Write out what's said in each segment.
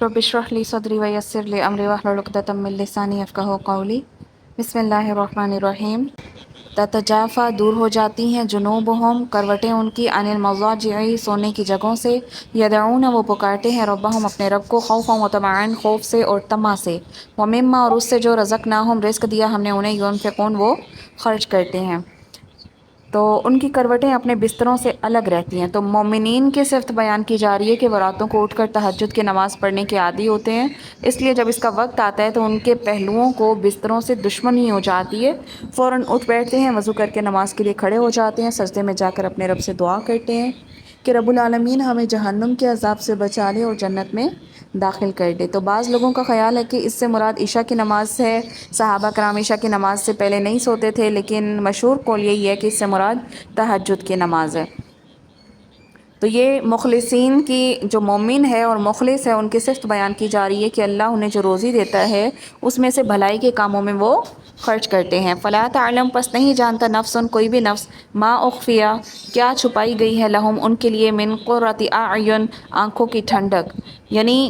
رب اشرح لی صدری ویسر لی امری واحلل عقدۃ من لسانی یفقہوا قولی۔ بسم اللہ الرحمن الرحیم۔ تتجافا دور ہو جاتی ہیں جنوبہم کروٹیں ان کی عن المضاجع سونے کی جگہوں سے، یدعون وہ پکارتے ہیں ربہم اپنے رب کو، خوفا و طمعا خوف سے اور طمع سے، ومما اور اس سے جو رزقناہم رزق دیا ہم نے انہیں، ينفقون وہ خرچ کرتے ہیں۔ تو ان کی کروٹیں اپنے بستروں سے الگ رہتی ہیں۔ تو مومنین کی صفت بیان کی جا رہی ہے کہ وہ راتوں کو اٹھ کر تہجد کی نماز پڑھنے کے عادی ہوتے ہیں، اس لیے جب اس کا وقت آتا ہے تو ان کے پہلوؤں کو بستروں سے دشمنی ہو جاتی ہے، فوراً اٹھ بیٹھتے ہیں، وضو کر کے نماز کے لیے کھڑے ہو جاتے ہیں، سجدے میں جا کر اپنے رب سے دعا کرتے ہیں کہ رب العالمین ہمیں جہنم کے عذاب سے بچا لے اور جنت میں داخل کر دے۔ تو بعض لوگوں کا خیال ہے کہ اس سے مراد عشاء کی نماز ہے، صحابہ کرام عشاء کی نماز سے پہلے نہیں سوتے تھے، لیکن مشہور قول یہی ہے کہ اس سے مراد تہجد کی نماز ہے۔ تو یہ مخلصین کی جو مومن ہے اور مخلص ہے ان کی صفت بیان کی جا رہی ہے کہ اللہ انہیں جو روزی دیتا ہے اس میں سے بھلائی کے کاموں میں وہ خرچ کرتے ہیں۔ فلا تعلم پس نہیں جانتا نفس کوئی بھی نفس ما اخفیا کیا چھپائی گئی ہے لہم ان کے لیے من قرۃ اعین آنکھوں کی ٹھنڈک، یعنی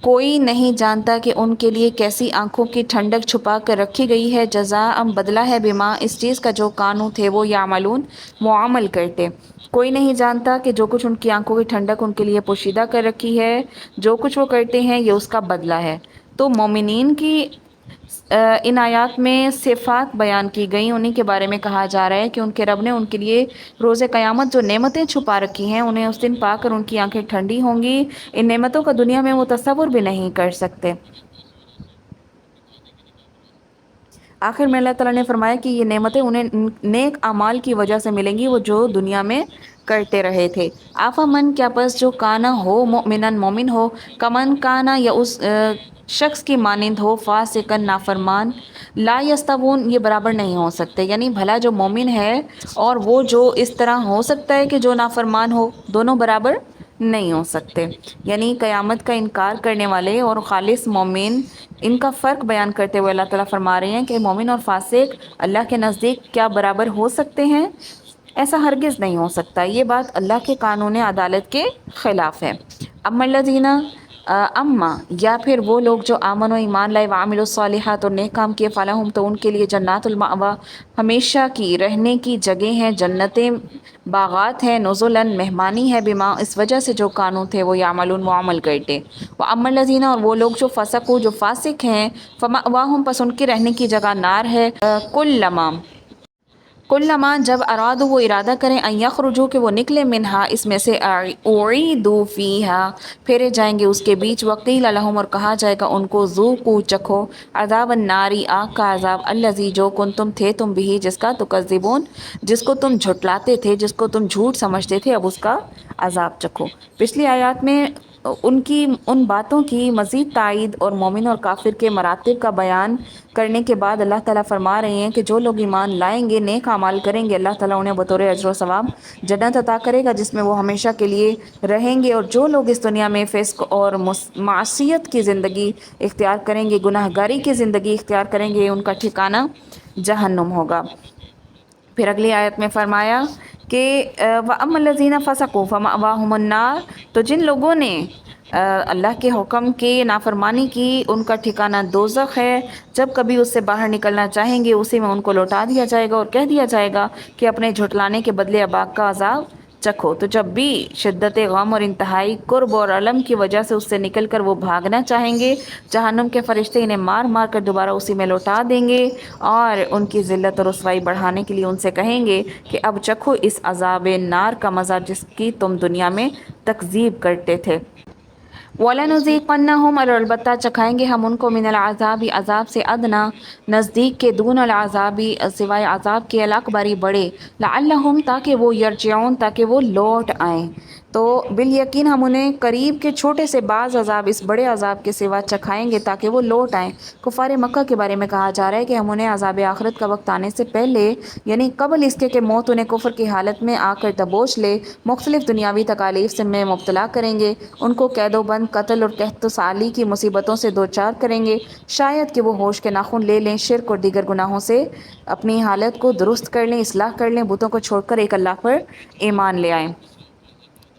کوئی نہیں جانتا کہ ان کے لیے کیسی آنکھوں کی ٹھنڈک چھپا کر رکھی گئی ہے، جزاء بدلہ ہے بما اس چیز کا جو کانوں تھے وہ یعملون وہ عمل کرتے۔ کوئی نہیں جانتا کہ جو کچھ ان کی آنکھوں کی ٹھنڈک ان کے لیے پوشیدہ کر رکھی ہے، جو کچھ وہ کرتے ہیں یہ اس کا بدلہ ہے۔ تو مومنین کی ان آیات میں صفات بیان کی گئیں، انہی کے بارے میں کہا جا رہا ہے کہ ان کے رب نے ان کے لیے روز قیامت جو نعمتیں چھپا رکھی ہیں انہیں اس دن پا کر ان کی آنکھیں ٹھنڈی ہوں گی۔ ان نعمتوں کا دنیا میں وہ تصور بھی نہیں کر سکتے۔ آخر میں اللہ تعالیٰ نے فرمایا کہ یہ نعمتیں انہیں نیک اعمال کی وجہ سے ملیں گی، وہ جو دنیا میں کرتے رہے تھے۔ آفا من کیا پس جو کانا ہو مؤمنن مومن ہو، کمن کانا یا اس شخص کی مانند ہو، فاسقن نافرمان، لا یستوون یہ برابر نہیں ہو سکتے، یعنی بھلا جو مومن ہے اور وہ جو اس طرح ہو سکتا ہے کہ جو نافرمان ہو، دونوں برابر نہیں ہو سکتے۔ یعنی قیامت کا انکار کرنے والے اور خالص مومن ان کا فرق بیان کرتے ہوئے اللہ تعالیٰ فرما رہے ہیں کہ مومن اور فاسق اللہ کے نزدیک کیا برابر ہو سکتے ہیں؟ ایسا ہرگز نہیں ہو سکتا، یہ بات اللہ کے قانون عدالت کے خلاف ہے۔ اما الذین اما یا پھر وہ لوگ جو آمن و ایمان لائے وعملوا الصالحات اور نیک کام کیے، فلہم تو ان کے لیے جنات المأویٰ ہمیشہ کی رہنے کی جگہ ہیں، جنتیں باغات ہیں، نزلاً مہمانی ہے، بما اس وجہ سے جو کانوں تھے وہ یعملون وہ عمل کرتے۔ واما الذین اور وہ لوگ جو فسقوا جو فاسق ہیں، فمأواہم پس ان کی رہنے کی جگہ نار ہے، کلما جب اراد وہ ارادہ کریں ان یخرجوا کہ وہ نکلے منہا اس میں سے، اعیدوا فیہا پھیرے جائیں گے اس کے بیچ، وقیل لہم اور کہا جائے گا ان کو، ذوقوا چکھو عذاب النار آگ کا عذاب، الذی جو کنتم تھے تم بھی جس کا تکذبون جس کو تم جھٹلاتے تھے، جس کو تم جھوٹ سمجھتے تھے، اب اس کا عذاب چکھو۔ پچھلی آیات میں ان باتوں کی مزید تائید اور مومن اور کافر کے مراتب کا بیان کرنے کے بعد اللہ تعالیٰ فرما رہے ہیں کہ جو لوگ ایمان لائیں گے، نیک اعمال کریں گے، اللہ تعالیٰ انہیں بطور اجر و ثواب جنت عطا کرے گا جس میں وہ ہمیشہ کے لیے رہیں گے، اور جو لوگ اس دنیا میں فسق اور معصیت کی زندگی اختیار کریں گے، گناہ گاری کی زندگی اختیار کریں گے، ان کا ٹھکانہ جہنم ہوگا۔ پھر اگلی آیت میں فرمایا کہ وَأَمَّا الَّذِينَ فَسَقُوا فَمَأْوَاهُمُ النَّارُ تو جن لوگوں نے اللہ کے حکم کی نافرمانی کی ان کا ٹھکانہ دوزخ ہے، جب کبھی اس سے باہر نکلنا چاہیں گے اسی میں ان کو لوٹا دیا جائے گا اور کہہ دیا جائے گا کہ اپنے جھٹلانے کے بدلے اب آگ کا عذاب چکھو۔ تو جب بھی شدت غم اور انتہائی قرب اور علم کی وجہ سے اس سے نکل کر وہ بھاگنا چاہیں گے، جہنم کے فرشتے انہیں مار مار کر دوبارہ اسی میں لوٹا دیں گے اور ان کی ذلت اور رسوائی بڑھانے کے لیے ان سے کہیں گے کہ اب چکھو اس عذاب نار کا مزہ جس کی تم دنیا میں تکذیب کرتے تھے۔ وَلَنُذِيقَنَّهُمْ اور البتہ چکھائیں گے ہم ان کو من العذاب عذاب سے ادنا نزدیک کے، دون العذاب سوائے عذاب کے، الاکبر بڑے، لعلہم تاکہ وہ یرجعون تاکہ وہ لوٹ آئیں۔ تو بالیقین ہم انہیں قریب کے چھوٹے سے بعض عذاب اس بڑے عذاب کے سوا چکھائیں گے تاکہ وہ لوٹ آئیں۔ کفار مکہ کے بارے میں کہا جا رہا ہے کہ ہم انہیں عذاب آخرت کا وقت آنے سے پہلے، یعنی قبل اس کے کہ موت انہیں کفر کی حالت میں آ کر دبوچ لے، مختلف دنیاوی تکالیف سے میں مبتلا کریں گے، ان کو قید و بند، قتل اور قحط و سالی کی مصیبتوں سے دوچار کریں گے، شاید کہ وہ ہوش کے ناخن لے لیں، شرک اور دیگر گناہوں سے اپنی حالت کو درست کر لیں، اصلاح کر لیں، بتوں کو چھوڑ کر ایک اللہ پر ایمان لے آئیں۔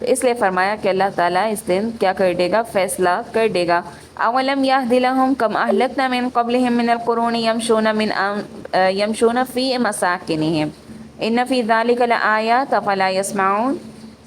تو اس لیے فرمایا کہ اللہ تعالیٰ اس دن کیا کر دے گا، فیصلہ کر دے گا۔ اولم یہد لہم کم اہلکنا من قبلہم من القرون یمشون فی مساکنہم ان فی ذلک لآیات افلا یسمعون،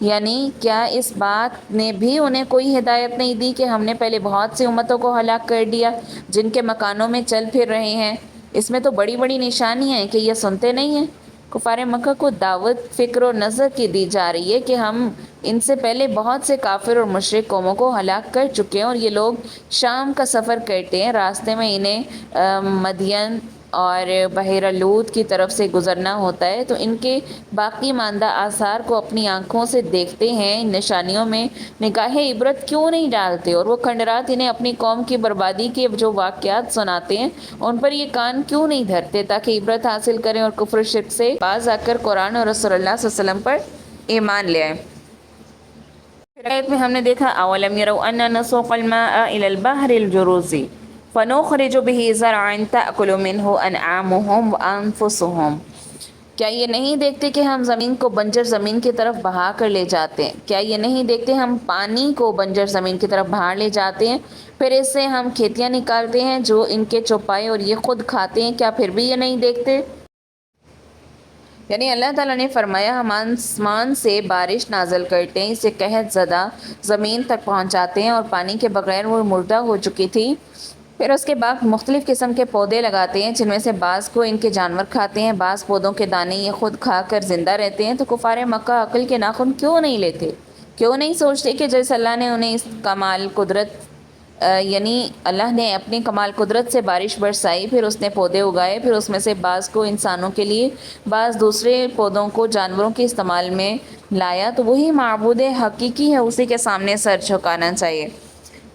یعنی کیا اس بات نے بھی انہیں کوئی ہدایت نہیں دی کہ ہم نے پہلے بہت سی امتوں کو ہلاک کر دیا جن کے مکانوں میں چل پھر رہے ہیں، اس میں تو بڑی بڑی نشانیاں ہیں کہ یہ سنتے نہیں ہیں۔ کفار مکہ کو دعوت فکر و نظر کی دی جا رہی ہے کہ ہم ان سے پہلے بہت سے کافر اور مشرک قوموں کو ہلاک کر چکے ہیں، اور یہ لوگ شام کا سفر کرتے ہیں، راستے میں انہیں مدین اور بحیرہ لوط کی طرف سے گزرنا ہوتا ہے، تو ان کے باقی ماندہ آثار کو اپنی آنکھوں سے دیکھتے ہیں، ان نشانیوں میں نگاہ عبرت کیوں نہیں ڈالتے، اور وہ کھنڈرات انہیں اپنی قوم کی بربادی کے جو واقعات سناتے ہیں ان پر یہ کان کیوں نہیں دھرتے تاکہ عبرت حاصل کریں اور کفر و شرک سے باز آ کر قرآن اور رسول اللہ صلی اللہ علیہ وسلم پر ایمان لے آئیں۔ پھر آیت میں ہم نے دیکھا اولم یروا انا نسوق الماء الى البحر الجروز فنخرج به زرعا تأكل منه انعامهم وانفسهم، کیا یہ نہیں دیکھتے کہ ہم زمین کو بنجر زمین کی طرف بہا کر لے جاتے ہیں، کیا یہ نہیں دیکھتے ہم پانی کو بنجر زمین کی طرف بہا لے جاتے ہیں، پھر اس سے ہم کھیتیاں نکالتے ہیں جو ان کے چوپائے اور یہ خود کھاتے ہیں، کیا پھر بھی یہ نہیں دیکھتے؟ یعنی اللہ تعالیٰ نے فرمایا ہم آسمان سے بارش نازل کرتے ہیں، اسے قحط زدہ زمین تک پہنچاتے ہیں، اور پانی کے بغیر وہ مردہ ہو چکی تھی، پھر اس کے بعد مختلف قسم کے پودے لگاتے ہیں جن میں سے بعض کو ان کے جانور کھاتے ہیں، بعض پودوں کے دانے یہ خود کھا کر زندہ رہتے ہیں۔ تو کفار مکہ عقل کے ناخن کیوں نہیں لیتے، کیوں نہیں سوچتے کہ جیسے اللہ نے انہیں اس کمال قدرت یعنی اللہ نے اپنی کمال قدرت سے بارش برسائی، پھر اس نے پودے اگائے، پھر اس میں سے بعض کو انسانوں کے لیے بعض دوسرے پودوں کو جانوروں کے استعمال میں لایا، تو وہی معبود حقیقی ہے، اسی کے سامنے سر جھکانا چاہیے۔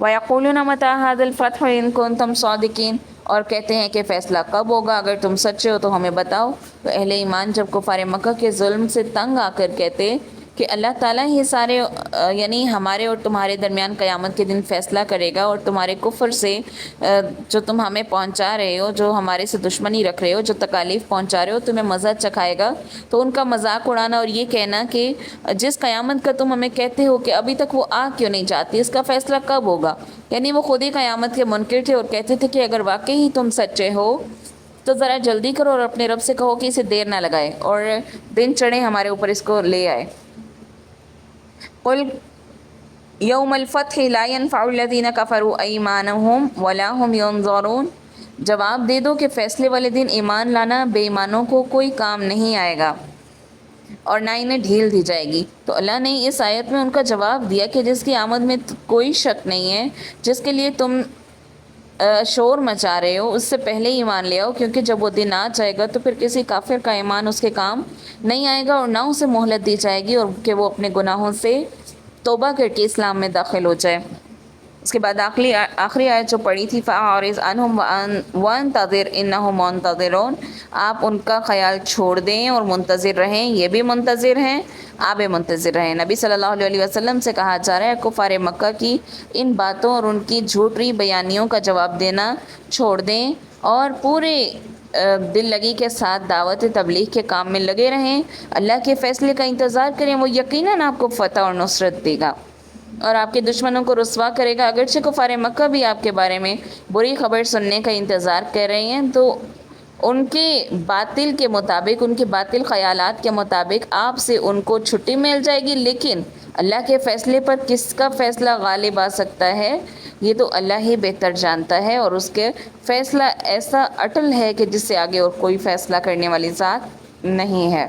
وَيَقُولُونَ مَتَىٰ هَٰذَا الْفَتْحُ إِن كُنتُمْ صَادِقِينَ، اور کہتے ہیں کہ فیصلہ کب ہوگا، اگر تم سچے ہو تو ہمیں بتاؤ۔ تو اہل ایمان جب کفار مکہ کے ظلم سے تنگ آ کر کہتے کہ اللہ تعالیٰ ہی سارے یعنی ہمارے اور تمہارے درمیان قیامت کے دن فیصلہ کرے گا، اور تمہارے کفر سے جو تم ہمیں پہنچا رہے ہو، جو ہمارے سے دشمنی رکھ رہے ہو، جو تکالیف پہنچا رہے ہو، تمہیں مزہ چکھائے گا، تو ان کا مذاق اڑانا اور یہ کہنا کہ جس قیامت کا تم ہمیں کہتے ہو کہ ابھی تک وہ آ کیوں نہیں جاتی، اس کا فیصلہ کب ہوگا، یعنی وہ خود ہی قیامت کے منکر تھے اور کہتے تھے کہ اگر واقعی ہی تم سچے ہو تو ذرا جلدی کرو اور اپنے رب سے کہو کہ اسے دیر نہ لگائے اور دن چڑھے ہمارے اوپر اس کو لے آئے۔ قل یوم الفتح لا ينفع الذین کفروا ایمانہم ولا هم ینظرون، جواب دے دو کہ فیصلے والے دن ایمان لانا بے ایمانوں کو کوئی کام نہیں آئے گا اور نہ انہیں ڈھیل دی جائے گی۔ تو اللہ نے اس آیت میں ان کا جواب دیا کہ جس کی آمد میں کوئی شک نہیں ہے، جس کے لیے تم شور مچا رہے ہو، اس سے پہلے ایمان لے آؤ، کیونکہ جب وہ دن آ جائے گا تو پھر کسی کافر کا ایمان اس کے کام نہیں آئے گا، اور نہ اسے مہلت دی جائے گی اور کہ وہ اپنے گناہوں سے توبہ کر کے اسلام میں داخل ہو جائے۔ اس کے بعد آخری آیت جو پڑھی تھی فَأَعْرِضْ عَنْهُمْ وَانْتَظِرْ إِنَّهُمْ مُنتَظِرُونَ، آپ ان کا خیال چھوڑ دیں اور منتظر رہیں، یہ بھی منتظر ہیں، آپ منتظر رہیں۔ نبی صلی اللہ علیہ وسلم سے کہا جا رہا ہے کفار مکہ کی ان باتوں اور ان کی جھوٹی بیانیوں کا جواب دینا چھوڑ دیں اور پورے دل لگی کے ساتھ دعوت تبلیغ کے کام میں لگے رہیں، اللہ کے فیصلے کا انتظار کریں، وہ یقیناً آپ کو فتح اور نصرت دے گا اور آپ کے دشمنوں کو رسوا کرے گا۔ اگرچہ کفار مکہ بھی آپ کے بارے میں بری خبر سننے کا انتظار کر رہے ہیں، تو ان کے باطل کے مطابق، ان کے باطل خیالات کے مطابق آپ سے ان کو چھٹی مل جائے گی، لیکن اللہ کے فیصلے پر کس کا فیصلہ غالب آ سکتا ہے یہ تو اللہ ہی بہتر جانتا ہے، اور اس کے فیصلہ ایسا اٹل ہے کہ جس سے آگے اور کوئی فیصلہ کرنے والی ذات نہیں ہے۔